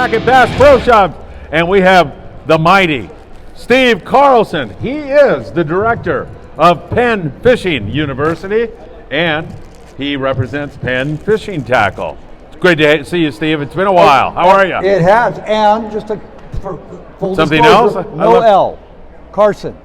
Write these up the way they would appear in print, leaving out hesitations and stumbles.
back at Bass Pro Shops, and we have the mighty Steve Carlson. He is the director of Penn Fishing University, and he represents Penn Fishing Tackle. It's great to see you, Steve. It's been a while. How are you? It has, and just for full Something disclosure, else? no L. Carson.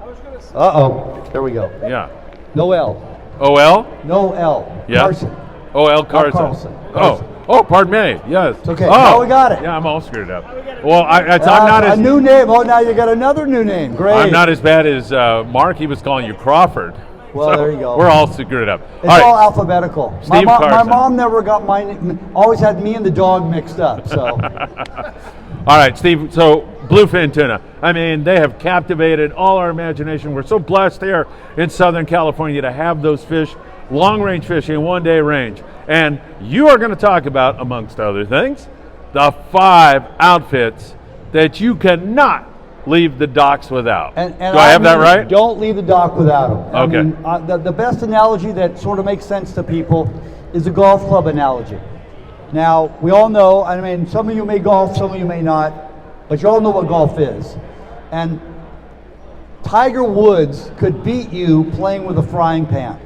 Uh-oh. There we go. Yeah. No L. O-L? No L. Yeah. Carson. O-L Carson. Carlson. Oh, pardon me. Yes. It's okay. Oh, Now we got it. Yeah, I'm all screwed up. Well, I'm not a as new name. Oh, now you got another new name. Great. I'm not as bad as Mark. He was calling you Crawford. Well, So there you go. We're all screwed up. It's all alphabetical. Steve my Carson. mom never got mine. Always had me and the dog mixed up. So. All right, Steve. So bluefin tuna. I mean, they have captivated all our imagination. We're so blessed here in Southern California to have those fish, long-range fishing, one-day range. And you are going to talk about, amongst other things, the 5 outfits that you cannot leave the docks without. And Do I have that right? Don't leave the dock without them. Okay. I mean, the best analogy that sort of makes sense to people is a golf club analogy. Now, we all know, I mean, some of you may golf, some of you may not, but you all know what golf is. And Tiger Woods could beat you playing with a frying pan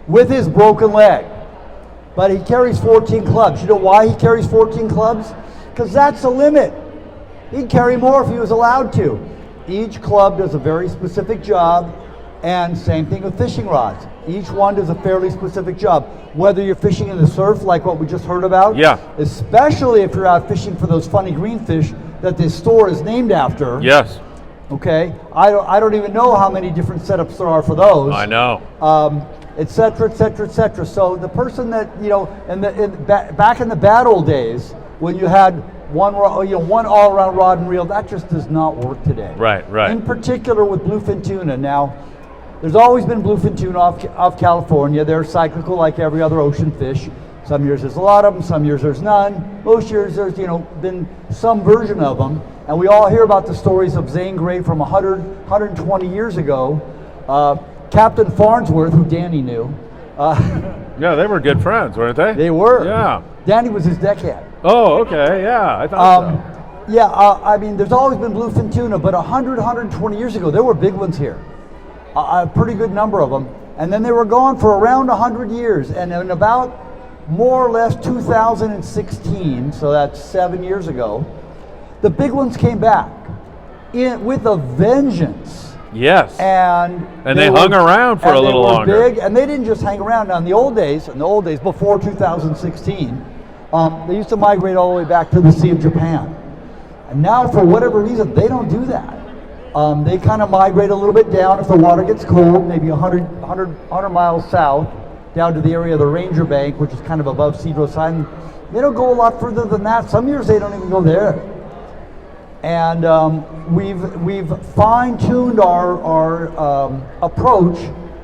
with his broken leg. But he carries 14 clubs. You know why he carries 14 clubs? Because that's the limit. He'd carry more if he was allowed to. Each club does a very specific job, and same thing with fishing rods. Each one does a fairly specific job. Whether you're fishing in the surf, like what we just heard about, Yeah. especially if you're out fishing for those funny green fish that this store is named after. Yes. Okay, I don't even know how many different setups there are for those. I know. Et cetera, et cetera, et cetera. So the person that, you know, back in the bad old days, when you had one all-around rod and reel, that just does not work today. Right. In particular with bluefin tuna. Now, there's always been bluefin tuna off California. They're cyclical like every other ocean fish. Some years there's a lot of them, some years there's none. Most years there's, been some version of them. And we all hear about the stories of Zane Grey from 120 years ago. Captain Farnsworth, who Danny knew. Yeah, they were good friends, weren't they? They were. Yeah. Danny was his deckhand. Oh, okay. Yeah, I thought so. Yeah, I mean, there's always been bluefin tuna, but 120 years ago, there were big ones here. A pretty good number of them. And then they were gone for around 100 years. And in about more or less 2016, so that's 7 years ago, the big ones came back with a vengeance. Yes. And they hung around for a little longer. They were big, and they didn't just hang around. Now, in the old days, before 2016, they used to migrate all the way back to the Sea of Japan. And now, for whatever reason, they don't do that. They kind of migrate a little bit down if the water gets cold, maybe 100 miles south, down to the area of the Ranger Bank, which is kind of above Cedros Island. They don't go a lot further than that. Some years they don't even go there. And we've fine-tuned our approach.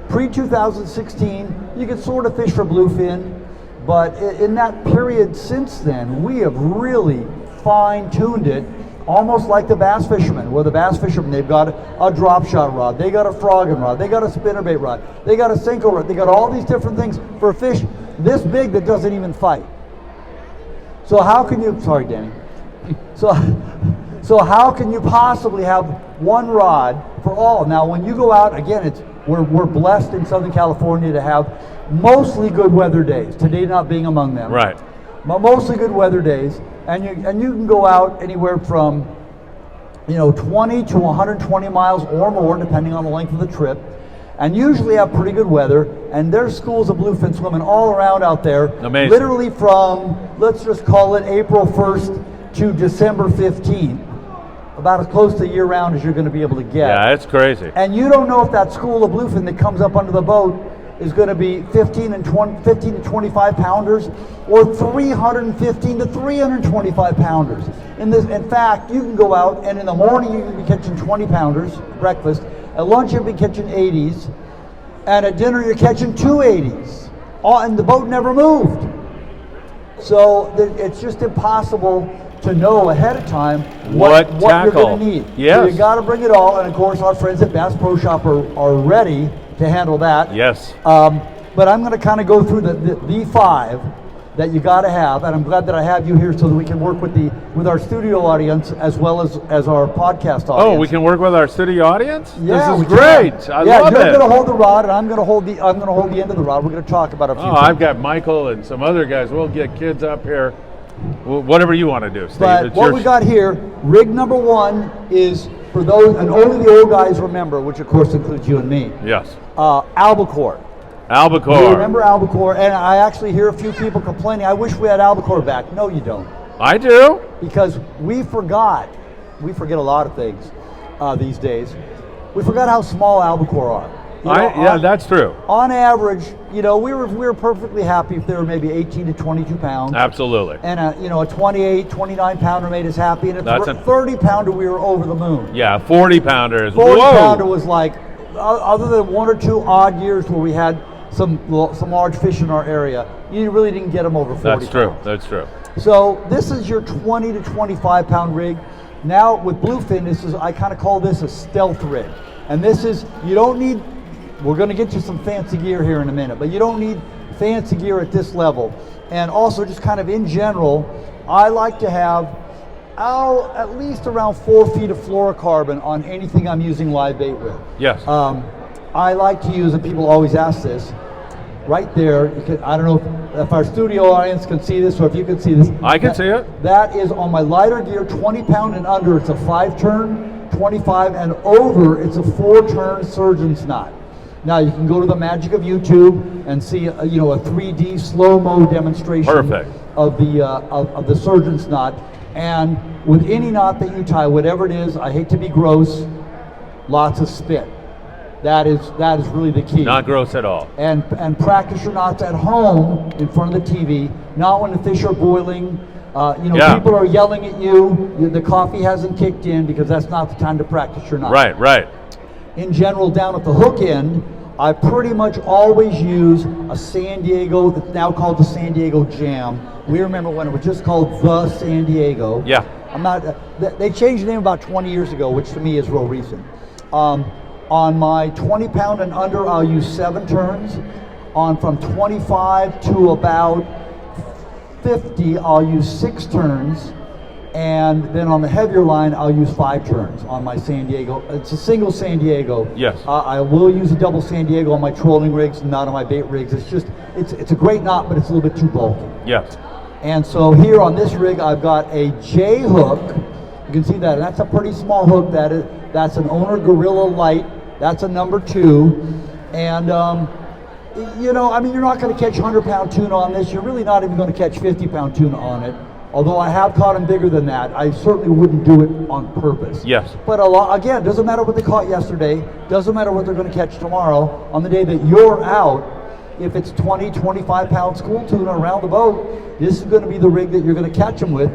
Pre-2016, you could sort of fish for bluefin, but in that period since then, we have really fine-tuned it, almost like the bass fishermen. Where the bass fishermen, they've got a drop shot rod, they got a frogging rod, they got a spinnerbait rod, they got a Senko rod, they got all these different things for a fish this big that doesn't even fight. So how can you? Sorry, Danny. So how can you possibly have one rod for all? Now, when you go out, again, we're blessed in Southern California to have mostly good weather days. Today not being among them. Right. But mostly good weather days, and you can go out anywhere from 20 to 120 miles or more, depending on the length of the trip, and usually have pretty good weather. And there's schools of bluefin swimming all around out there. Amazing. Literally from, let's just call it April 1st to December 15th. About as close to year-round as you're going to be able to get. Yeah, it's crazy. And you don't know if that school of bluefin that comes up under the boat is going to be 15 to 25 pounders or 315 to 325 pounders. In fact, you can go out and in the morning you can be catching 20 pounders, breakfast. At lunch you'll be catching 80s. And at dinner you're catching 280s. And the boat never moved. So it's just impossible to know ahead of time what you're going to need. Yes. So you got to bring it all, and of course our friends at Bass Pro Shop are ready to handle that. Yes. But I'm going to kind of go through the 5 that you got to have, and I'm glad that I have you here so that we can work with our studio audience as well as our podcast audience. Oh, we can work with our studio audience? Yeah, this is great. I love it. You're going to hold the rod, and I'm going to hold the end of the rod. We're going to talk about a few things. I've got Michael and some other guys. We'll get kids up here. Whatever you want to do, Steve. But what we got here, rig number 1 is for those, and only the old guys remember, which of course includes you and me. Yes. Albacore. Albacore. You remember albacore? And I actually hear a few people complaining, I wish we had albacore back. No, you don't. I do. Because we forget a lot of things these days. We forgot how small albacore are. Yeah, that's true. On average, we were perfectly happy if they were maybe 18 to 22 pounds. Absolutely. And a 28, 29 pounder made us happy, and a 30 pounder we were over the moon. Yeah, 40 pounder is 40 pounder was like, other than 1 or 2 odd years where we had some large fish in our area, you really didn't get them over 40 That's true. pounds. That's true. So this is your 20 to 25 pound rig. Now with bluefin, I kind of call this a stealth rig. And this is, you don't need, we're going to get to some fancy gear here in a minute, but you don't need fancy gear at this level. And also just kind of in general, I like to have at least around 4 feet of fluorocarbon on anything I'm using live bait with. Yes. I like to use, and people always ask this, right there, I don't know if our studio audience can see this or if you can see this. I can see it. That is on my lighter gear, 20 pound and under, it's a 5-turn, 25 and over, it's a 4-turn surgeon's knot. Now you can go to the magic of YouTube and see a 3D slow-mo demonstration of the surgeon's knot. And with any knot that you tie, whatever it is, I hate to be gross, lots of spit. That is really the key. Not gross at all. And practice your knots at home in front of the TV, not when the fish are boiling. People are yelling at you. The coffee hasn't kicked in because that's not the time to practice your knots. Right. In general, down at the hook end, I pretty much always use a San Diego, that's now called the San Diego Jam. We remember when it was just called the San Diego. Yeah. They changed the name about 20 years ago, which to me is real recent. On my 20 pound and under, I'll use 7 turns. From 25 to about 50, I'll use 6 turns. And then on the heavier line, I'll use 5 turns on my San Diego. It's a single San Diego. Yes. I will use a double San Diego on my trolling rigs, not on my bait rigs. It's a great knot, but it's a little bit too bulky. Yes. And so here on this rig, I've got a J hook. You can see that, and that's a pretty small hook. That's an Owner Gorilla Light. That's a number 2. And, you're not going to catch 100-pound tuna on this. You're really not even going to catch 50-pound tuna on it. Although I have caught them bigger than that, I certainly wouldn't do it on purpose. Yes. But again, doesn't matter what they caught yesterday, doesn't matter what they're going to catch tomorrow. On the day that you're out, if it's 20, 25-pound school tuna around the boat, this is going to be the rig that you're going to catch them with.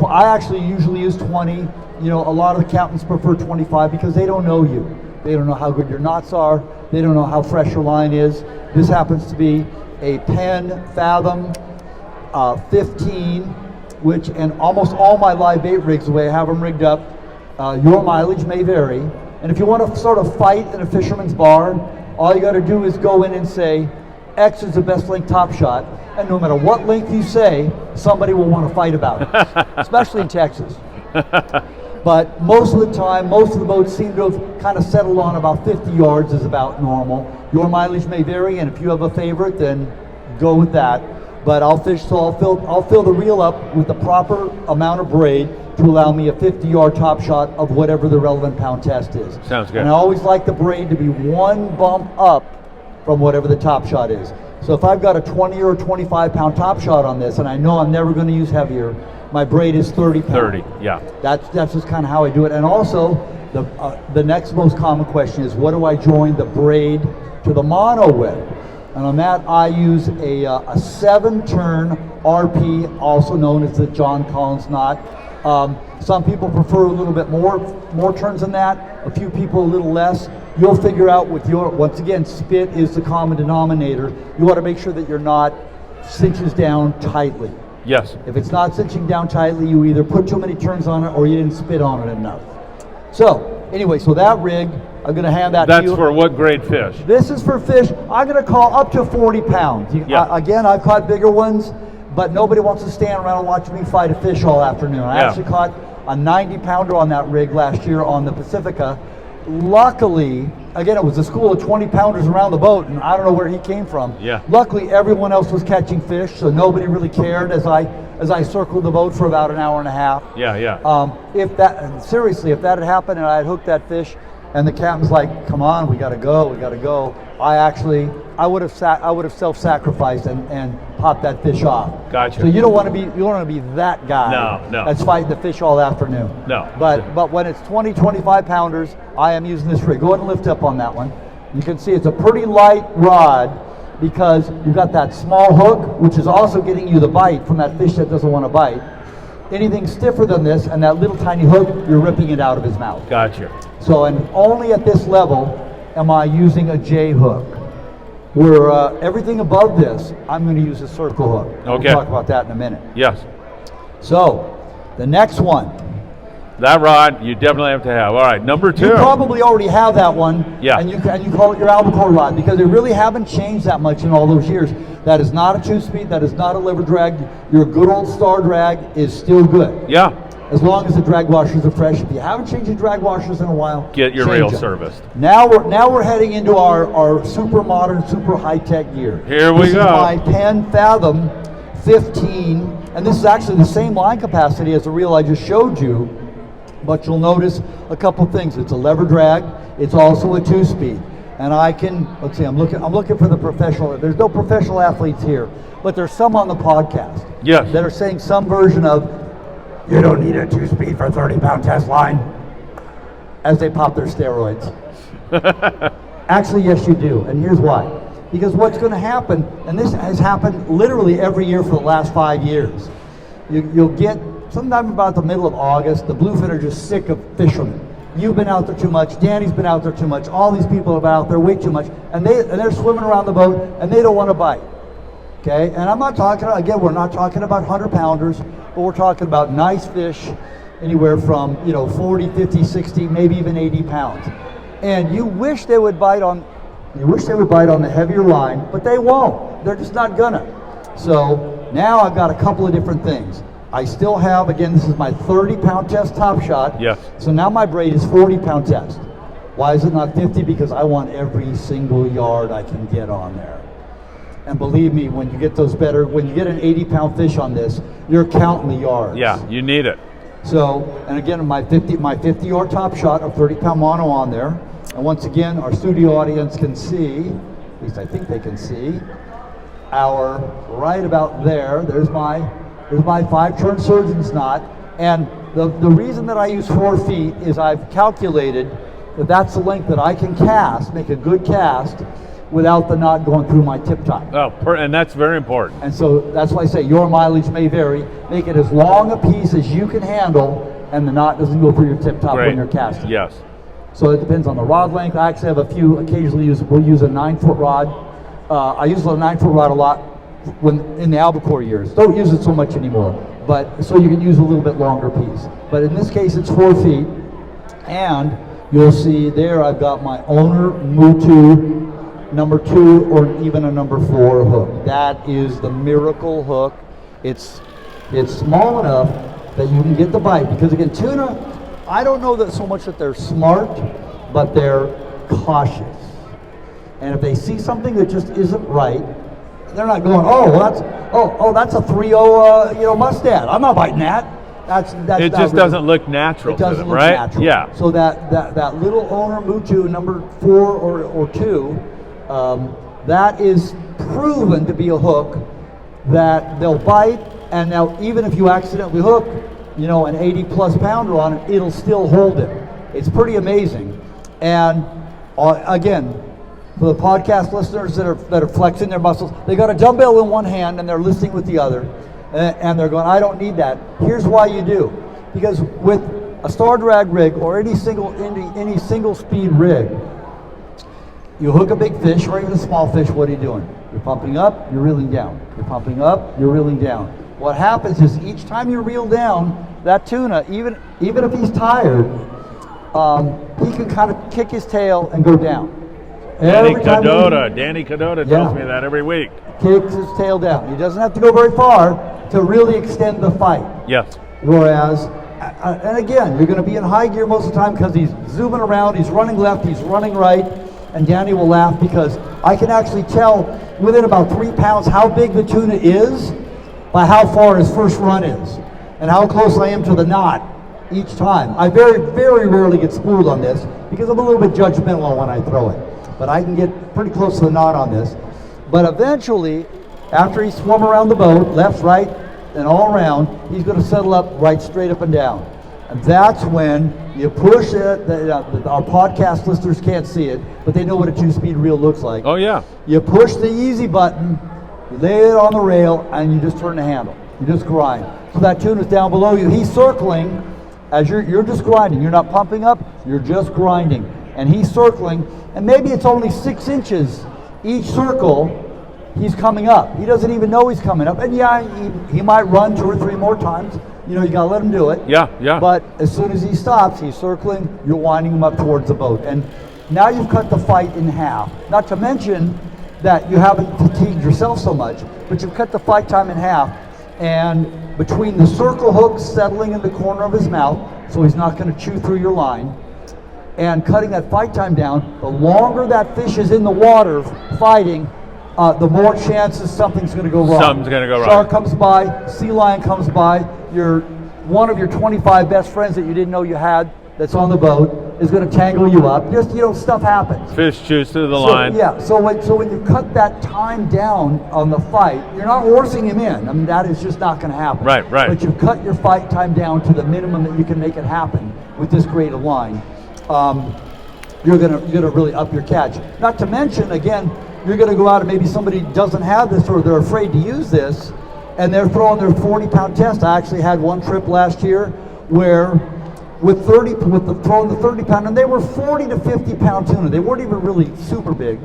I actually usually use 20. A lot of the captains prefer 25 because they don't know you. They don't know how good your knots are. They don't know how fresh your line is. This happens to be a Penn Fathom 15, which, and almost all my live bait rigs, the way I have them rigged up, your mileage may vary. And if you want to sort of fight in a fisherman's bar, all you got to do is go in and say, X is the best length top shot. And no matter what length you say, somebody will want to fight about it, especially in Texas. But most of the time, most of the boats seem to have kind of settled on about 50 yards is about normal. Your mileage may vary, and if you have a favorite, then go with that. But I'll fill the reel up with the proper amount of braid to allow me a 50-yard top shot of whatever the relevant pound test is. Sounds good. And I always like the braid to be 1 bump up from whatever the top shot is. So if I've got a 20 or 25-pound top shot on this, and I know I'm never going to use heavier, my braid is 30 pounds. 30, yeah. That's just kind of how I do it. And also, the next most common question is, what do I join the braid to the mono with? And on that, I use a 7-turn RP, also known as the John Collins knot. Some people prefer a little bit more turns than that. A few people a little less. You'll figure out with once again, spit is the common denominator. You want to make sure that your knot cinches down tightly. Yes. If it's not cinching down tightly, you either put too many turns on it or you didn't spit on it enough. So, anyway, so that rig, I'm going to hand that to you. That's for what grade fish? This is for fish, I'm going to call up to 40 pounds. Again, I've caught bigger ones, but nobody wants to stand around and watch me fight a fish all afternoon. I Yeah. actually caught a 90-pounder on that rig last year on the Pacifica. Luckily, again, it was a school of 20-pounders around the boat, and I don't know where he came from. Yeah. Luckily, everyone else was catching fish, so nobody really cared as I circled the boat for about an hour and a half. Yeah, yeah. If that had happened and I had hooked that fish, and the captain's like, "Come on, we gotta go," I would have self-sacrificed and popped that fish off. Gotcha. So you don't want to be that guy. No. That's fighting the fish all afternoon. No. But when it's 20, 25 pounders, I am using this rig. Go ahead and lift up on that one. You can see it's a pretty light rod because you've got that small hook, which is also getting you the bite from that fish that doesn't want to bite. Anything stiffer than this and that little tiny hook, you're ripping it out of his mouth. Gotcha. So, and only at this level am I using a J hook. Where everything above this, I'm going to use a circle hook. Okay. We'll talk about that in a minute. Yes. So, the next one. That rod you definitely have to have. All right, number 2. You probably already have that one. Yeah. And you call it your albacore rod because they really haven't changed that much in all those years. That is not a 2-speed. That is not a lever drag. Your good old star drag is still good. Yeah. As long as the drag washers are fresh. If you haven't changed your drag washers in a while, Get your change reel them. serviced. Now we're heading into our super modern, super high tech gear. Here we This go. is my Penn Fathom 15, and this is actually the same line capacity as the reel I just showed you. But you'll notice a couple things. It's a lever drag. It's also a 2-speed, and I can let's see. I'm looking for the professional. There's no professional athletes here, but there's some on the podcast. Yes. That are saying some version of, "You don't need a 2-speed for 30-pound test line," as they pop their steroids. Actually, yes, you do, and here's why. Because what's going to happen, and this has happened literally every year for the last 5 years, you'll get, sometime about the middle of August, the bluefin are just sick of fishermen. You've been out there too much, Danny's been out there too much, all these people have been out there way too much, and they're swimming around the boat, and they don't want to bite. Okay, and I'm not talking, again, we're not talking about 100-pounders, but we're talking about nice fish, anywhere from 40, 50, 60, maybe even 80 pounds. And you wish they would bite on the heavier line, but they won't. They're just not gonna. So now I've got a couple of different things. I still have, again, this is my 30-pound test top shot. Yes. So now my braid is 40-pound test. Why is it not 50? Because I want every single yard I can get on there. And believe me, when you get when you get an 80-pound fish on this, you're counting the yards. Yeah, you need it. So, and again, my 50-yard top shot of 30-pound mono on there. And once again, our studio audience can see, at least I think they can see, right about there. There's my 5-turn surgeon's knot. And the reason that I use 4 feet is I've calculated that that's the length that I can cast, make a good cast, without the knot going through my tip top. Oh, and that's very important. And so that's why I say your mileage may vary. Make it as long a piece as you can handle, and the knot doesn't go through your tip top when you're casting. Yes. So it depends on the rod length. I actually have a few, occasionally we'll use a 9-foot rod. I use a 9-foot rod a lot when in the albacore years. Don't use it so much anymore, but so you can use a little bit longer piece. But in this case, it's 4 feet, and you'll see there I've got my owner Mutu number 2 or even a number 4 hook. That is the miracle hook. It's small enough that you can get the bite, because again, tuna, I don't know that so much that they're smart, but they're cautious. And if they see something that just isn't right, they're not going, that's a 3.0 mustad. I'm not biting that. It just doesn't look natural. It doesn't look right? natural. Yeah. So that little owner Mutu number 4 or 2, that is proven to be a hook that they'll bite, and now even if you accidentally hook, an 80-plus pounder on it, it'll still hold it. It's pretty amazing. And again, for the podcast listeners that are flexing their muscles, they got a dumbbell in one hand and they're listening with the other, and they're going, I don't need that. Here's why you do. Because with a star drag rig or any single speed rig, you hook a big fish or even a small fish, what are you doing? You're pumping up, you're reeling down. You're pumping up, you're reeling down. What happens is each time you reel down, that tuna, even if he's tired, he can kind of kick his tail and go down. Danny Every time Cadota tells me that every week. kicks his tail down. He doesn't have to go very far to really extend the fight. Yes. Whereas, and again, you're going to be in high gear most of the time because he's zooming around, he's running left, he's running right, and Danny will laugh because I can actually tell within about 3 pounds how big the tuna is by how far his first run is and how close I am to the knot each time. I very, very rarely get spooled on this because I'm a little bit judgmental when I throw it. But I can get pretty close to the knot on this. But eventually, after he's swum around the boat, left, right, and all around, he's going to settle up right straight up and down. And that's when you push it. Our podcast listeners can't see it, but they know what a 2-speed reel looks like. Oh, yeah. You push the easy button, you lay it on the rail, and you just turn the handle. You just grind. So that tuna's down below you. He's circling as you're just grinding. You're not pumping up, you're just grinding. And he's circling, and maybe it's only 6 inches each circle. He's coming up. He doesn't even know he's coming up. And yeah, he might run 2 or 3 more times. You know, you gotta let him do it. Yeah, yeah. But as soon as he stops, he's circling, you're winding him up towards the boat. And now you've cut the fight in half. Not to mention that you haven't fatigued yourself so much, but you've cut the fight time in half. And between the circle hooks settling in the corner of his mouth, so he's not gonna chew through your line, and cutting that fight time down, the longer that fish is in the water fighting, the more chances something's going to go wrong. Something's going to go wrong. Shark comes by, sea lion comes by, one of your 25 best friends that you didn't know you had that's on the boat is going to tangle you up. Just, stuff happens. Fish chews through the line. Yeah, so when you cut that time down on the fight, you're not forcing him in. I mean, that is just not going to happen. Right. But you've cut your fight time down to the minimum that you can make it happen with this grade of line. You're gonna really up your catch. Not to mention, again, you're gonna go out and maybe somebody doesn't have this or they're afraid to use this, and they're throwing their 40-pound test. I actually had one trip last year where throwing the 30-pound, and they were 40 to 50-pound tuna. They weren't even really super big,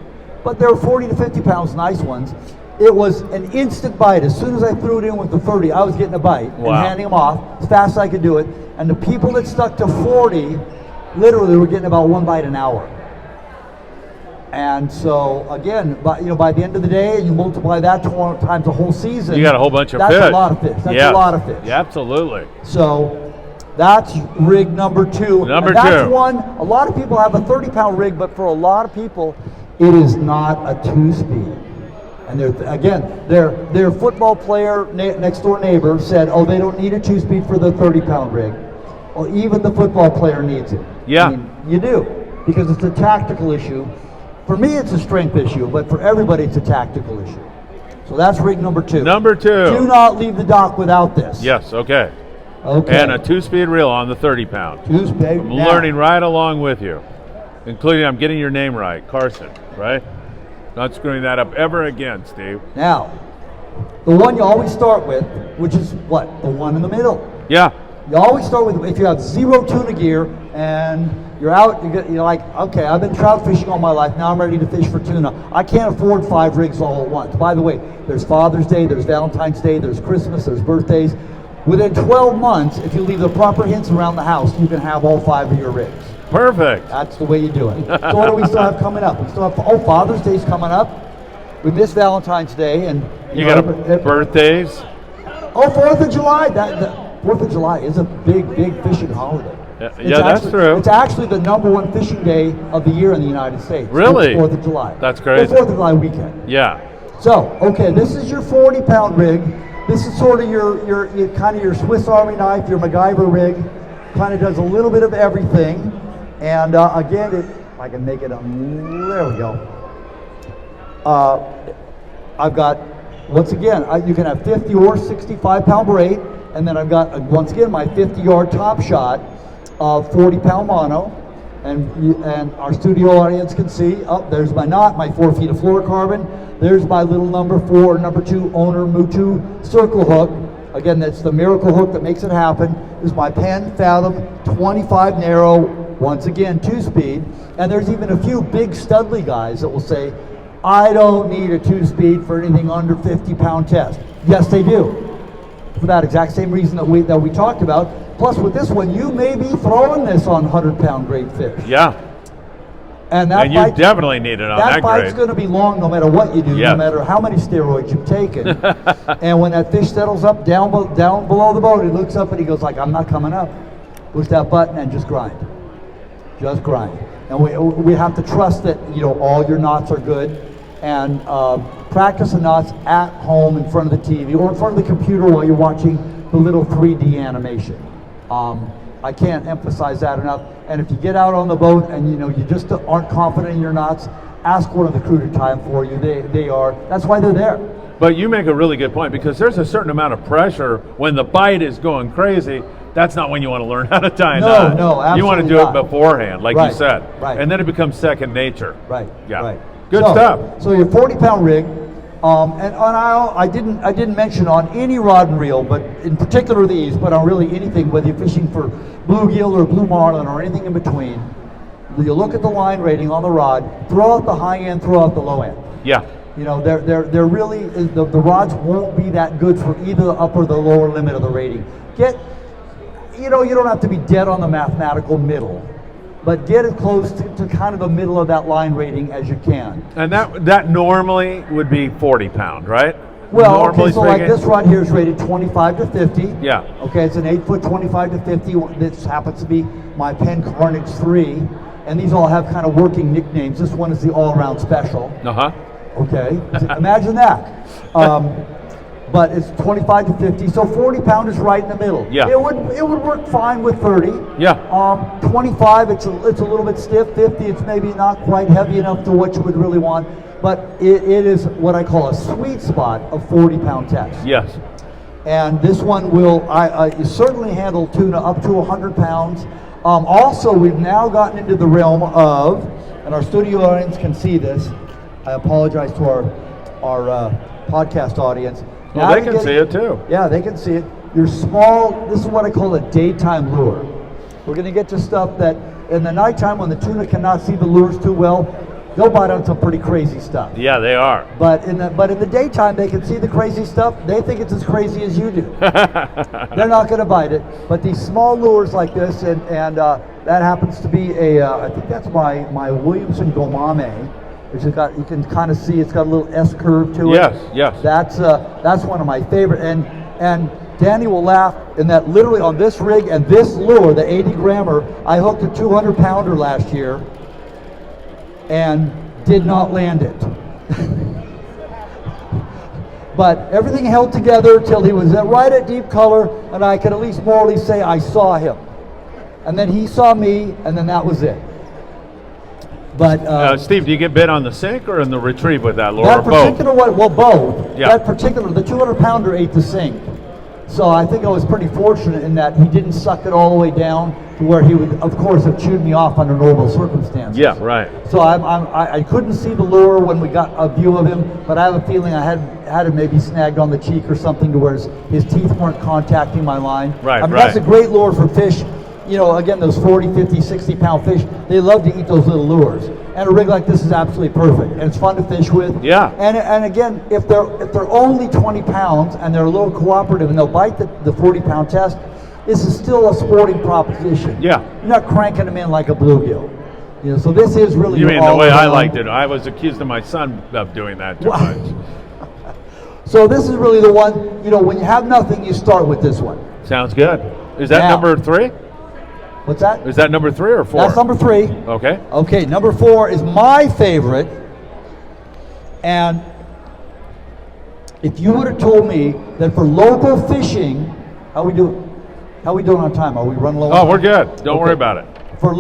but they were 40 to 50 pounds, nice ones. It was an instant bite. As soon as I threw it in with the 30, I was getting a bite and handing them off as fast as I could do it. And the people that stuck to 40, literally were getting about 1 bite an hour. And so again, by the end of the day, you multiply that times a whole season. You got a whole bunch of fish. That's a lot of fish. That's a lot of fish. Yeah, absolutely. So that's rig number 2. That's one. A lot of people have a 30-pound rig, but for a lot of people, it is not a 2-speed. And their football player next door neighbor said, "Oh, they don't need a 2-speed for the 30-pound rig." Well, even the football player needs it. Yeah. I mean, you do, because it's a tactical issue. For me, it's a strength issue, but for everybody, it's a tactical issue. So that's rig number 2. Number 2. Do not leave the dock without this. Yes, okay. Okay. And a 2-speed reel on the 30-pound. 2-speed. I'm learning right along with you, including I'm getting your name right, Carson, right? Not screwing that up ever again, Steve. Now, the one you always start with, which is what? The one in the middle. Yeah. You always start with, if you have 0 tuna gear and you're out, you're like, okay, I've been trout fishing all my life, now I'm ready to fish for tuna. I can't afford 5 rigs all at once. By the way, there's Father's Day, there's Valentine's Day, there's Christmas, there's birthdays. Within 12 months, if you leave the proper hints around the house, you can have all 5 of your rigs. Perfect. That's the way you do it. So what do we still have coming up? We still have, Father's Day's coming up. We missed Valentine's Day. And you got birthdays? 4th of July. 4th of July is a big fishing holiday. Yeah, that's true. It's actually the #1 fishing day of the year in the United States. Really? 4th of July. That's crazy. The 4th of July weekend. Yeah. So, okay, this is your 40-pound rig. This is sort of your kind of your Swiss Army knife, your MacGyver rig. Kind of does a little bit of everything. And again, if I can make it, there we go. I've got, once again, you can have 50 or 65-pound braid, and then I've got, once again, my 50-yard top shot of 40-pound mono, and our studio audience can see, there's my knot, my 4 feet of fluorocarbon. There's my little number 2 owner Mutu circle hook. Again, that's the miracle hook that makes it happen. This is my Penn Fathom 25 narrow, once again, 2-speed. And there's even a few big studly guys that will say, I don't need a 2-speed for anything under 50-pound test. Yes, they do. For that exact same reason that we talked about. Plus, with this one, you may be throwing this on 100-pound grade fish. Yeah. And that and you definitely need it on that fight's grade. going to be long no matter what you do, Yes. no matter how many steroids you've taken. And when that fish settles up down below the boat, he looks up and he goes like, I'm not coming up. Push that button and just grind. Just grind. And we have to trust that, you know, all your knots are good. And practice the knots at home in front of the TV or in front of the computer while you're watching the little 3D animation. I can't emphasize that enough. And if you get out on the boat and you know you just aren't confident in your knots, ask one of the crew to tie them for you. They are. That's why they're there. But you make a really good point, because there's a certain amount of pressure when the bite is going crazy. That's not when you want to learn how to tie a knot. No, absolutely you want to do not. it beforehand, like you said. Right. And then it becomes second nature. Right. Yeah. Right. Good stuff. So your 40-pound rig, and I didn't mention on any rod and reel, but in particular these, but on really anything, whether you're fishing for bluegill or blue marlin or anything in between, you look at the line rating on the rod, throw out the high end, throw out the low end. Yeah. You know, they're really, the rods won't be that good for either the upper or the lower limit of the rating. You don't have to be dead on the mathematical middle, but get as close to kind of the middle of that line rating as you can. And that normally would be 40-pound, right? Well, Normally okay, so speaking? like this rod here is rated 25 to 50. Yeah. Okay, it's an 8-foot 25 to 50. This happens to be my Penn Carnage 3, and these all have kind of working nicknames. This one is the all-around special. Uh-huh. Okay, imagine that. But it's 25 to 50, so 40-pound is right in the middle. Yeah. It would work fine with 30. Yeah. 25, it's a little bit stiff. 50, it's maybe not quite heavy enough to what you would really want. But it is what I call a sweet spot of 40-pound test. Yes. And this one will certainly handle tuna up to 100 pounds. Also, we've now gotten into the realm of, and our studio audience can see this. I apologize to our podcast audience. Well, they can see it too. Yeah, they can see it. Your small, this is what I call a daytime lure. We're going to get to stuff that in the nighttime when the tuna cannot see the lures too well, they'll bite on some pretty crazy stuff. Yeah, they are. But in the daytime, they can see the crazy stuff. They think it's as crazy as you do. They're not going to bite it. But these small lures like this, and that happens to be I think that's my Williamson Gomame, which has got, you can kind of see it's got a little S curve to it. Yes. That's one of my favorite. And Danny will laugh in that literally on this rig and this lure, the 80 grammer, I hooked a 200 pounder last year and did not land it. But everything held together till he was right at deep color, and I could at least morally say I saw him. And then he saw me, and then that was it. But Steve, do you get bit on the sink or in the retrieve with that lure? that Or both? particular one, well, both. Yeah. That particular, the 200 pounder ate the sink. So I think I was pretty fortunate in that he didn't suck it all the way down to where he would, of course, have chewed me off under normal circumstances. Yeah, right. So I couldn't see the lure when we got a view of him, but I have a feeling I had him maybe snagged on the cheek or something to where his teeth weren't contacting my line. Right, I mean, right. That's a great lure for fish. You know, again, those 40, 50, 60 pound fish, they love to eat those little lures. And a rig like this is absolutely perfect. And it's fun to fish with. Yeah. And again, if they're only 20 pounds and they're a little cooperative and they'll bite the 40 pound test, this is still a sporting proposition. Yeah. You're not cranking them in like a bluegill. You know, so this is really You mean the way I all-around. liked it? I was accused of my son of doing that too much. So this is really the one, you know, when you have nothing, you start with this one. Sounds good. Is that Now- number 3? What's that? Is that number 3 or 4? That's number 3. Okay. Okay, number 4 is my favorite. And if you would have told me that for local fishing, how we doing on time? Are we running low? on Oh, time? we're good. Don't Okay. worry about it. For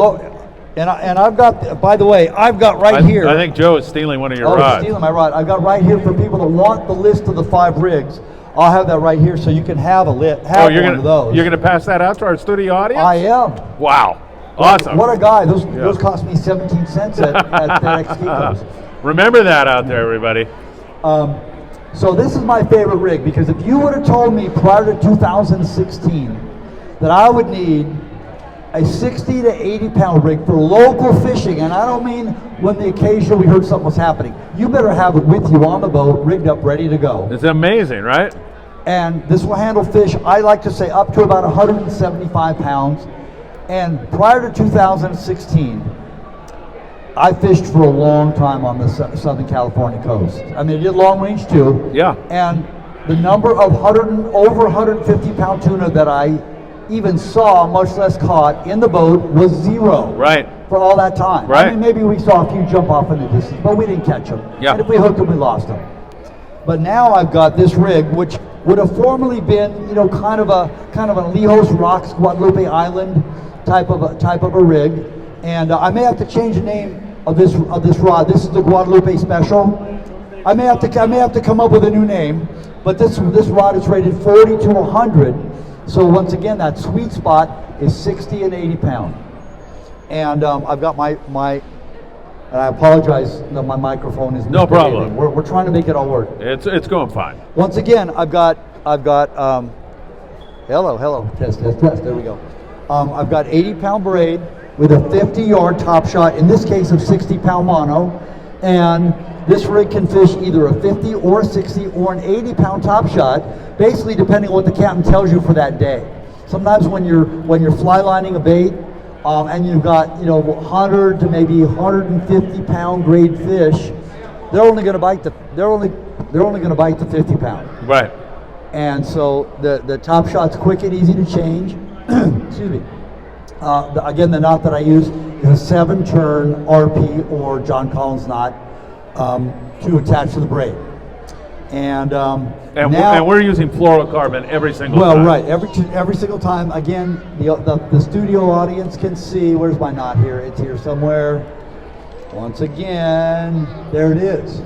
and I've got, by the way, I've got right here. I think Joe is stealing one of your Oh, rods. stealing my rod. I've got right here for people that want the list of the 5 rigs. I'll have that right here so you can have Oh, one of those. You're gonna pass that out to our studio audience? I am. Wow. Awesome. What a guy. Those cost me 17 cents at FedEx Kiko's. Remember that out there, everybody. So this is my favorite rig because if you would have told me prior to 2016 that I would need a 60 to 80 pound rig for local fishing, and I don't mean when the occasionally we heard something was happening. You better have it with you on the boat, rigged up, ready to go. It's amazing, right? And this will handle fish, I like to say up to about 175 pounds. And prior to 2016, I fished for a long time on the Southern California coast. I mean, I did long range too. Yeah. And the number of over 150 pound tuna that I even saw, much less caught, in the boat was zero. Right. For all that time. Right. I mean, maybe we saw a few jump off in the distance, but we didn't catch them. Yeah. And if we hooked them, we lost them. But now I've got this rig, which would have formerly been, you know, kind of a Lejos Rocks, Guadalupe Island type of a rig. And I may have to change the name of this rod. This is the Guadalupe Special. I may have to come up with a new name, but this rod is rated 40 to 100. So once again, that sweet spot is 60 and 80 pound. And I've got my and I apologize that my microphone is no problem. We're trying to make it all work. It's going fine. Once again, I've got hello, test. There we go. I've got 80 pound braid with a 50-yard top shot, in this case of 60 pound mono, and this rig can fish either a 50 or a 60 or an 80 pound top shot, basically depending on what the captain tells you for that day. Sometimes when you're fly lining a bait, and you've got 100 to maybe 150 pound grade fish, they're only going to bite the 50 pound. Right. And so the top shot's quick and easy to change. Excuse me. Again, the knot that I use is a 7-turn RP or John Collins knot to attach to the braid. And we're using fluorocarbon every single time. Well, right, every single time. Again, the studio audience can see. Where's my knot here? It's here somewhere. Once again, there it is.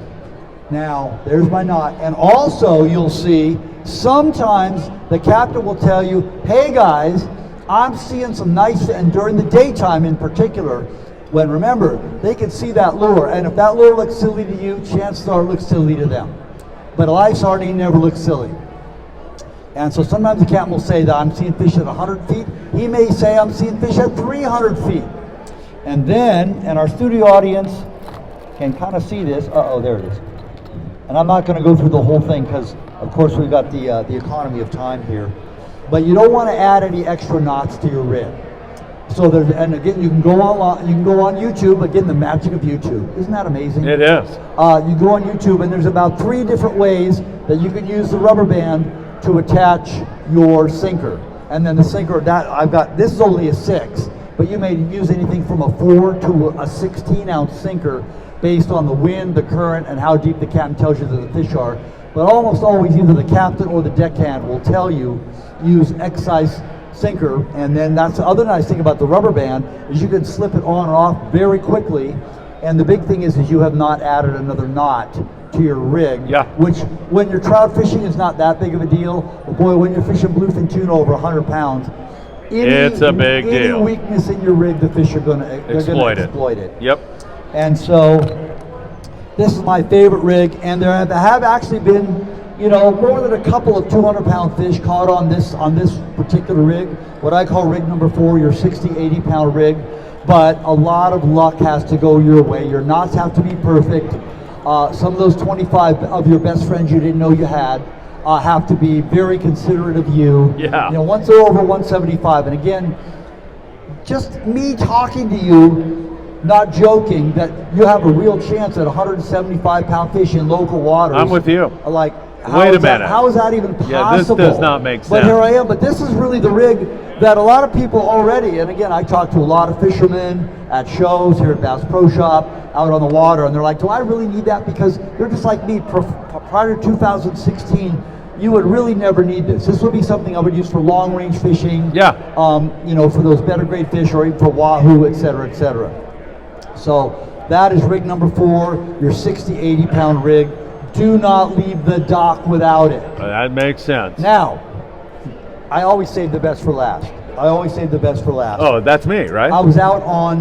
Now, there's my knot. And also, you'll see sometimes the captain will tell you, "Hey guys, I'm seeing some nice," and during the daytime in particular, when remember they can see that lure, and if that lure looks silly to you, chances are it looks silly to them. But a live sardine never looks silly. And so sometimes the captain will say that I'm seeing fish at 100 feet. He may say I'm seeing fish at 300 feet. And then, and our studio audience can kind of see this. Uh-oh, there it is. And I'm not going to go through the whole thing because, of course, we've got the economy of time here. But you don't want to add any extra knots to your rig. So there's, and again, you can go online, you can go on YouTube. Again, the magic of YouTube. Isn't that amazing? It is. You go on YouTube, and there's about 3 different ways that you can use the rubber band to attach your sinker. And then the sinker, that I've got, this is only a 6, but you may use anything from a 4 to a 16-ounce sinker based on the wind, the current, and how deep the captain tells you that the fish are. But almost always either the captain or the deckhand will tell you use X size sinker, and then that's the other nice thing about the rubber band is you can slip it on and off very quickly. And the big thing is you have not added another knot to your rig, yeah. Which when you're trout fishing is not that big of a deal. But boy, when you're fishing bluefin tuna over 100 pounds, it's a big deal. Any weakness in your rig, the fish are going to exploit it. Yep. And so this is my favorite rig, and there have actually been, more than a couple of 200-pound fish caught on this particular rig, what I call rig number 4, your 60, 80-pound rig. But a lot of luck has to go your way. Your knots have to be perfect. Some of those 25 of your best friends you didn't know you had have to be very considerate of you. Yeah. Once they're over 175, and again, just me talking to you, not joking, that you have a real chance at 175-pound fish in local waters. I'm with you. Like, wait a minute. How is that even possible? Yeah, this does not make sense. But here I am. But this is really the rig that a lot of people already, and again, I talk to a lot of fishermen at shows here at Bass Pro Shop, out on the water, and they're like, do I really need that? Because they're just like me. Prior to 2016, you would really never need this. This would be something I would use for long range fishing. Yeah. For those better grade fish, or even for wahoo, et cetera, et cetera. So that is rig number 4, your 60, 80-pound rig. Do not leave the dock without it. That makes sense. Now, I always save the best for last. Oh, that's me, right? I was out on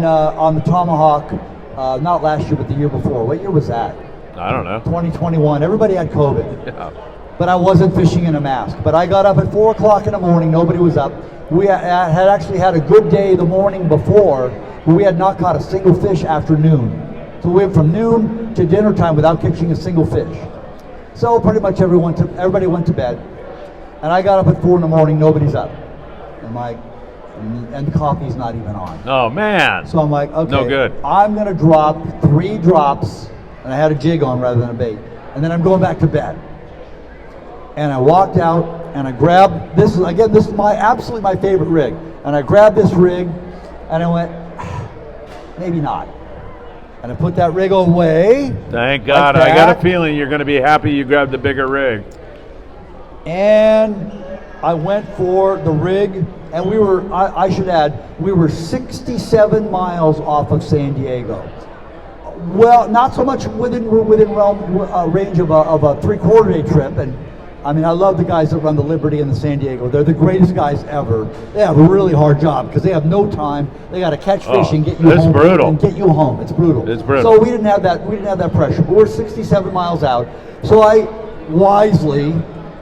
the Tomahawk, not last year, but the year before. What year was that? I don't know. 2021. Everybody had COVID. Yeah. But I wasn't fishing in a mask. But I got up at 4 o'clock in the morning. Nobody was up. We had actually had a good day the morning before, but we had not caught a single fish after noon. So we went from noon to dinner time without catching a single fish. So pretty much everybody went to bed. And I got up at 4 in the morning, nobody's up. I'm like, and the coffee's not even on. Oh man. So I'm like, okay, No good. I'm gonna drop 3 drops, and I had a jig on rather than a bait, and then I'm going back to bed. And I walked out and I grabbed this. Again, this is absolutely my favorite rig. And I grabbed this rig, and I went, maybe not. And I put that rig away. Thank God. like I got that. a feeling you're going to be happy you grabbed the bigger rig. And I went for the rig, and we were, I should add, we were 67 miles off of San Diego. Well, not so much within range of a 3/4 day trip. And I mean, I love the guys that run the Liberty and the San Diego. They're the greatest guys ever. They have a really hard job because they have no time. They got to catch fish and get you it's home. brutal. And get you home. It's brutal. It's brutal. So we didn't have that. We didn't have that pressure. But we're 67 miles out. So I wisely,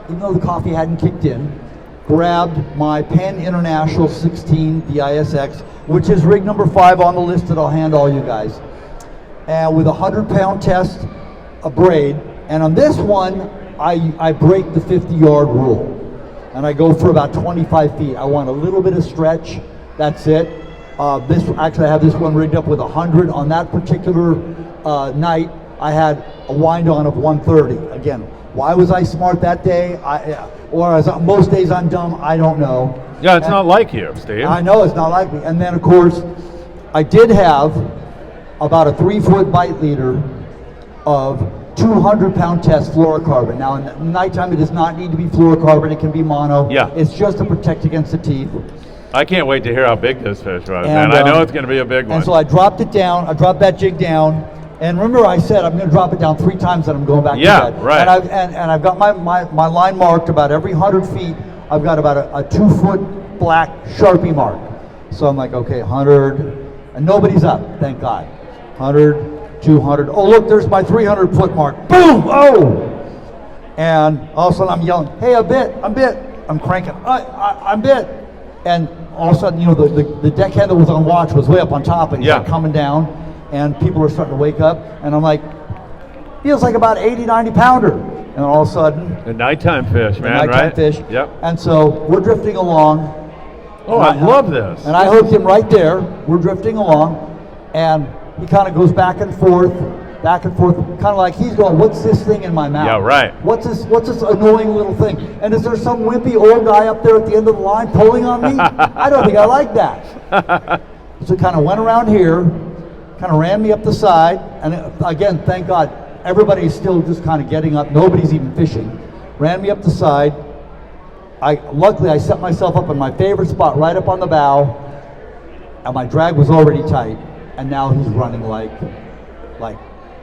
even though the coffee hadn't kicked in, grabbed my Penn International 16 DISX, which is rig number 5 on the list that I'll hand all you guys. And with a 100-pound test, a braid, and on this one, I break the 50-yard rule, and I go for about 25 feet. I want a little bit of stretch. That's it. Actually, I have this one rigged up with 100. On that particular night, I had a wind on of 130. Again, why was I smart that day? Most days I'm dumb. I don't know. Yeah, it's not like you, Steve. I know it's not like me. And then, of course, I did have about a 3-foot bite leader of 200-pound test fluorocarbon. Now, in the nighttime, it does not need to be fluorocarbon. It can be mono. Yeah. It's just to protect against the teeth. I can't wait to hear how big this fish was, And, man. I know it's going to be a big one. And so I dropped it down. I dropped that jig down. And remember, I said I'm going to drop it down 3 times, and I'm going back to bed. Right. And I've got my line marked about every 100 feet. I've got about a 2-foot black Sharpie mark. So I'm like, okay, 100, and nobody's up, thank God. 100, 200. Oh, look, there's my 300-foot mark. Boom! Oh! And all of a sudden I'm yelling, hey, I'm bit. I'm cranking. I'm bit. And all of a sudden, you know, the deckhand that was on watch was way up on top, and he's like coming down, and people are starting to wake up, and I'm like, feels like about 80, 90 pounder. And all of a sudden, a nighttime fish, man, nighttime right? fish. Yep. And so we're drifting along. Oh, I love this. And I hooked him right there. We're drifting along, and he kind of goes back and forth, kind of like he's going, what's this thing in my mouth? Yeah, right. What's this annoying little thing? And is there some wimpy old guy up there at the end of the line pulling on me? I don't think I like that. So kind of went around here, kind of ran me up the side, and again, thank God, everybody's still just kind of getting up. Nobody's even fishing. Ran me up the side. Luckily, I set myself up in my favorite spot, right up on the bow, and my drag was already tight. And now he's running like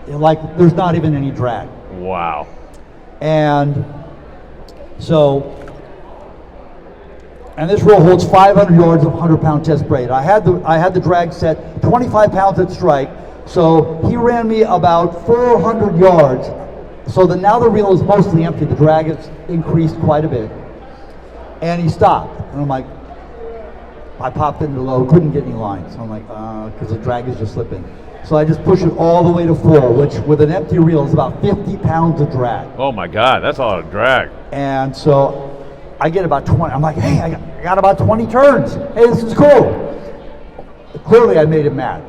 there's not even any drag. Wow. And so, and this reel holds 500 yards of 100-pound test braid. I had the drag set 25 pounds at strike. So he ran me about 400 yards. So now the reel is mostly empty. The drag has increased quite a bit. And he stopped. And I'm like, I popped into low, couldn't get any lines. So I'm like, because the drag is just slipping. So I just push it all the way to full, which with an empty reel is about 50 pounds of drag. Oh my God, that's a lot of drag. And so I get about 20. I'm like, hey, I got about 20 turns. Hey, this is cool. Clearly I made him mad.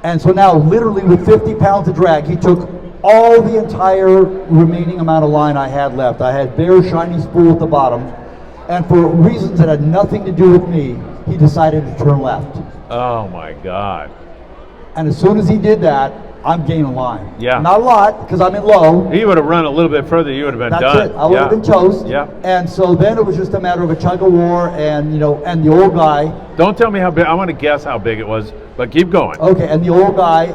And so now, literally with 50 pounds of drag, he took all the entire remaining amount of line I had left. I had bare shiny spool at the bottom, and for reasons that had nothing to do with me, he decided to turn left. Oh my God. And as soon as he did that, I'm gaining line. Yeah. Not a lot, because I'm in low. He would have run a little bit further, you would have been That's done. it. I would have been toast. Yeah. And so then it was just a matter of a tug of war, and and the old guy. Don't tell me how big. I want to guess how big it was, but keep going. Okay, and the old guy,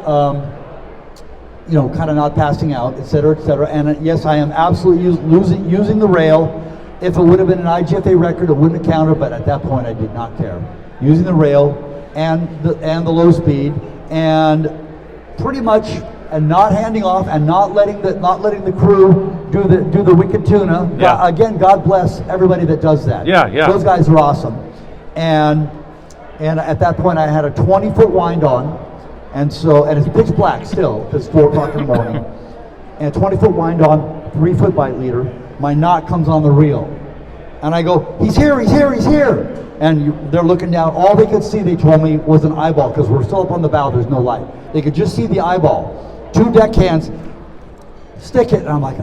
kind of not passing out, et cetera, et cetera. And yes, I am absolutely using the rail. If it would have been an IGFA record, it wouldn't have counted, but at that point I did not care. Using the rail and the low speed, and pretty much, and not handing off, and not letting the crew do the wicked tuna. Yeah. Again, God bless everybody that does that. Yeah. Those guys are awesome. And at that point I had a 20-foot wind on, and it's pitch black still, because it's 4 o'clock in the morning, and a 20-foot wind on, 3-foot bite leader. My knot comes on the reel, And I go, he's here, he's here, he's here. And they're looking down. All they could see, they told me, was an eyeball, because we're still up on the bow, there's no light. They could just see the eyeball. 2 deckhands, stick it. And I'm like,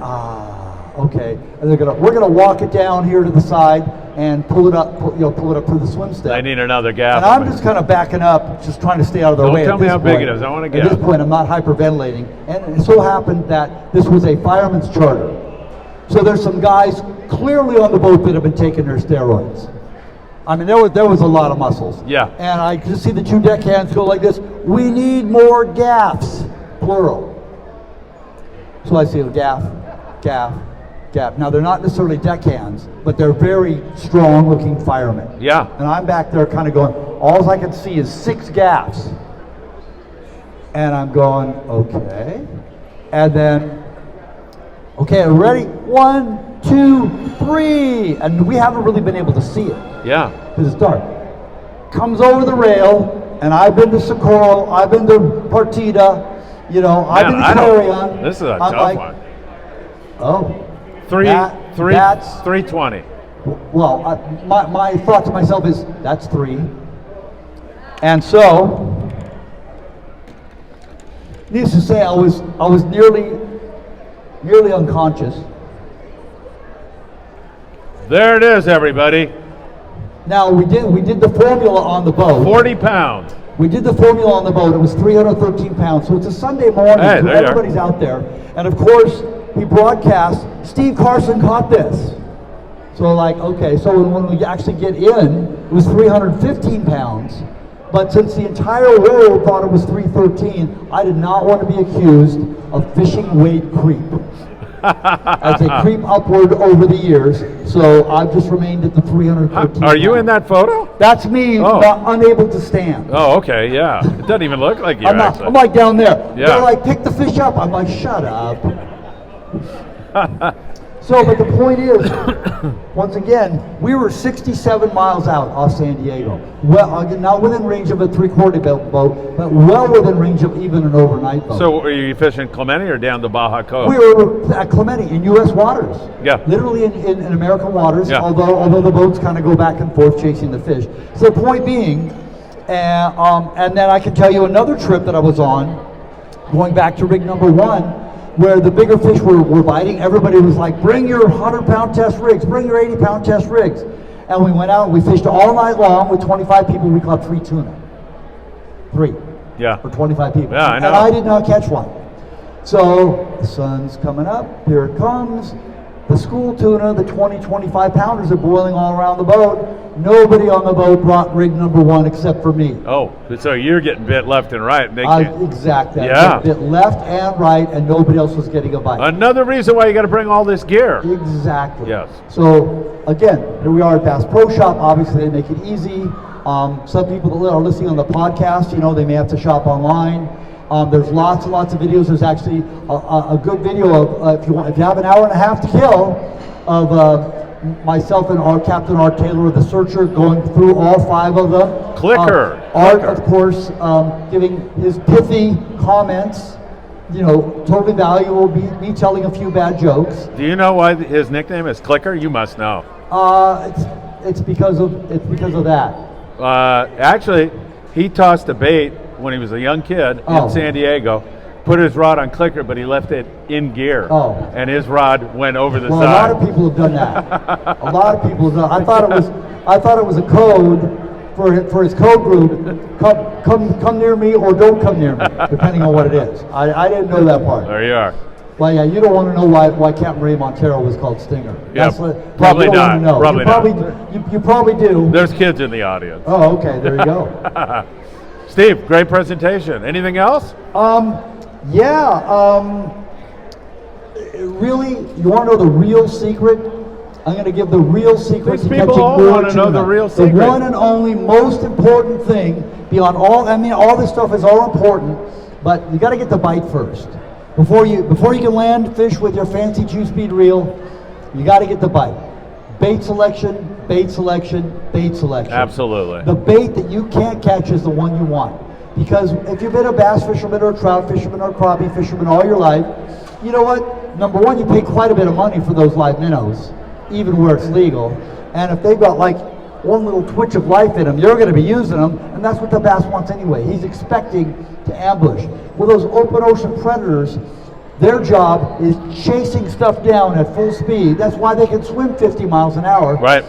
okay. And we're gonna walk it down here to the side and pull it up, pull it up through the swim step. I need another gaff. And I'm just kind of backing up, just trying to stay out of their way. Don't tell me how big it is. I want to get. At this point, I'm not hyperventilating. And it so happened that this was a fireman's charter. So there's some guys clearly on the boat that have been taking their steroids. I mean, there was a lot of muscles. Yeah. And I just see the 2 deckhands go like this. We need more gaffs, plural. So I see a gaff, gaff, gaff. Now they're not necessarily deckhands, but they're very strong-looking firemen. Yeah. And I'm back there kind of going, all I can see is 6 gaffs. And I'm going, okay. And then, okay, ready? 1, 2, 3. And we haven't really been able to see it. Yeah. Because it's dark. Comes over the rail, and I've been to Socorro, I've been to Partida, I've been to Clarion. This is a I'm tough like, one. Oh. 320. Well, my thought to myself is, that's 3. And so, needless to say, I was nearly unconscious. There it is, everybody. Now we did the formula on the boat. 40 pounds. We did the formula on the boat. It was 313 pounds. So it's a Sunday morning. Hey, so everybody's out there. And of course, he broadcast, Steve Carson caught this. So like, okay, so when we actually get in, it was 315 pounds. But since the entire world thought it was 313, I did not want to be accused of fishing weight creep. As they creep upward over the years, so I've just remained at the 313. Are you in that photo? That's me, unable to stand. Oh, okay, yeah. It doesn't even look like you. I'm like down there. Yeah. They're like, pick the fish up. I'm like, shut up. So, but the point is, once again, we were 67 miles out off San Diego. Well, not within range of a 3/4 boat, but well within range of even an overnight boat. So, were you fishing Clemente or down the Baja coast? We were at Clemente in U.S. waters. Yeah. Literally in American waters, yeah. although the boats kind of go back and forth chasing the fish. So the point being, and then I can tell you another trip that I was on, going back to rig number 1, where the bigger fish were biting. Everybody was like, bring your 100-pound test rigs, bring your 80-pound test rigs. And we went out and we fished all night long with 25 people. We caught 3 tuna. 3. Yeah. For 25 people. Yeah, I know. And I did not catch one. So the sun's coming up, here it comes. The school tuna, the 20, 25 pounders are boiling all around the boat. Nobody on the boat brought rig number 1 except for me. Oh, so you're getting bit left and right. And they can't. Exactly. Yeah. Bit left and right, and nobody else was getting a bite. Another reason why you got to bring all this gear. Exactly. Yes. So again, here we are at Bass Pro Shop. Obviously, they make it easy. Some people that are listening on the podcast, they may have to shop online. There's lots and lots of videos. There's actually a good video of if you have an hour and a half to kill, of myself and our Captain Art Taylor of the Searcher going through all 5 of them. Clicker. Art, of course, giving his pithy comments. Totally valuable. Me telling a few bad jokes. Do you know why his nickname is Clicker? You must know. It's because of that. Actually, he tossed a bait when he was a young kid in San Diego, put his rod on Clicker, but he left it in gear. Oh. And his rod went over the Well, side. a lot of people have done that. A lot of people have done. I thought it was a code for his code group. Come near me or don't come near me, depending on what it is. I didn't know that part. There you are. Well, yeah, you don't want to know why Captain Ray Montero was called Stinger. Yeah, probably not. Probably not. You probably do. There's kids in the audience. Oh, okay. There you go. Steve, great presentation. Anything else? Really, you want to know the real secret? I'm going to give the real secret to These catching people all more want to know tuna. the real secret. The one and only most important thing beyond all this stuff is all important, but you got to get the bite first. Before you can land fish with your fancy 2-speed reel, you got to get the bite. Bait selection, bait selection, bait selection. Absolutely. The bait that you can't catch is the one you want. Because if you've been a bass fisherman or a trout fisherman or a crappie fisherman all your life, you know what? Number one, you pay quite a bit of money for those live minnows, even where it's legal. And if they've got like one little twitch of life in them, you're going to be using them, and that's what the bass wants anyway. He's expecting to ambush. Well, those open ocean predators, their job is chasing stuff down at full speed. That's why they can swim 50 miles an hour. Right.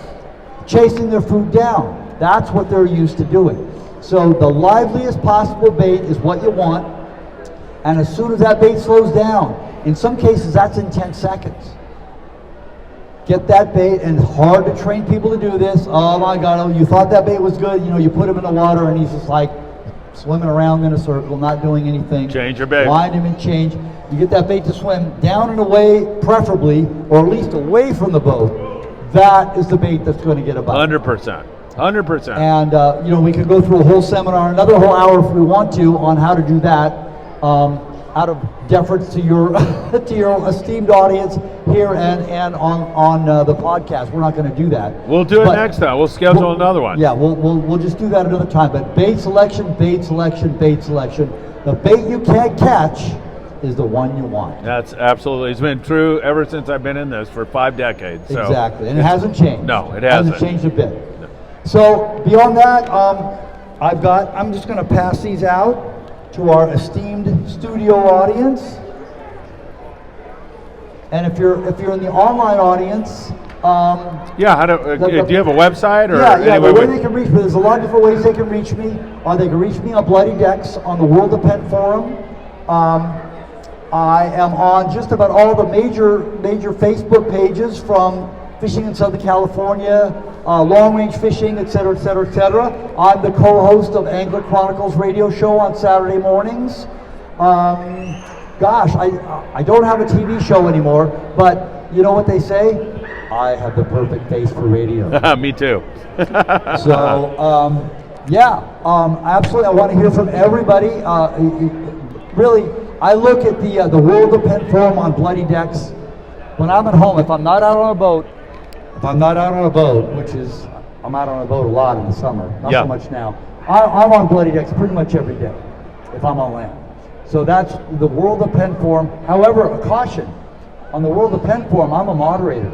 Chasing their food down. That's what they're used to doing. So the liveliest possible bait is what you want, and as soon as that bait slows down, in some cases that's in 10 seconds. Get that bait, and it's hard to train people to do this. Oh my God, oh, you thought that bait was good, you know, you put him in the water and he's just like swimming around in a circle, not doing anything. Change your bait. Wind him and change. You get that bait to swim down and away, preferably, or at least away from the boat. That is the bait that's going to get a bite. 100%. 100%. And you know, we could go through a whole seminar, another whole hour if we want to, on how to do that. Out of deference to your to your esteemed audience here and on the podcast, we're not going to do that. We'll do it next time. We'll schedule another one. Yeah, we'll just do that another time. But bait selection, bait selection, bait selection. The bait you can't catch is the one you want. That's absolutely. It's been true ever since I've been in this for 5 decades. So exactly, and it hasn't changed. No, it hasn't. Hasn't changed a bit. No. So beyond that, I'm just going to pass these out to our esteemed studio audience. And if you're in the online audience, yeah, how do you have a website or? Yeah, the way they can reach me, there's a lot of different ways they can reach me. They can reach me on Bloody Decks on the World of Penn forum. I am on just about all the major Facebook pages, from Fishing in Southern California, long range fishing, etc., etc., etc. I'm the co-host of Angler Chronicles radio show on Saturday mornings. Gosh, I don't have a TV show anymore, but you know what they say? I have the perfect face for radio. Me too. So, absolutely. I want to hear from everybody. Really, I look at the World of Penn forum on Bloody Decks when I'm at home. If I'm not out on a boat, which is, I'm out on a boat a lot in the summer, not so much now. I'm on Bloody Decks pretty much every day if I'm on land. So that's the World of Penn forum. However, a caution, on the World of Penn forum, I'm a moderator.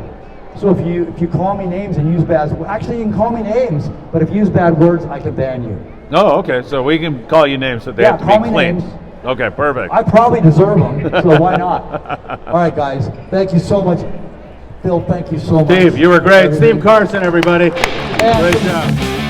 So if you call me names and use bad, actually you can call me names, but if you use bad words, I can ban you. Oh, okay. So we can call you names, but they have to be clean. Names. Okay, perfect. I probably deserve them, so why not? All right, guys. Thank you so much. Phil, thank you so much. Steve, you were great. Steve Carson, everybody. Great job.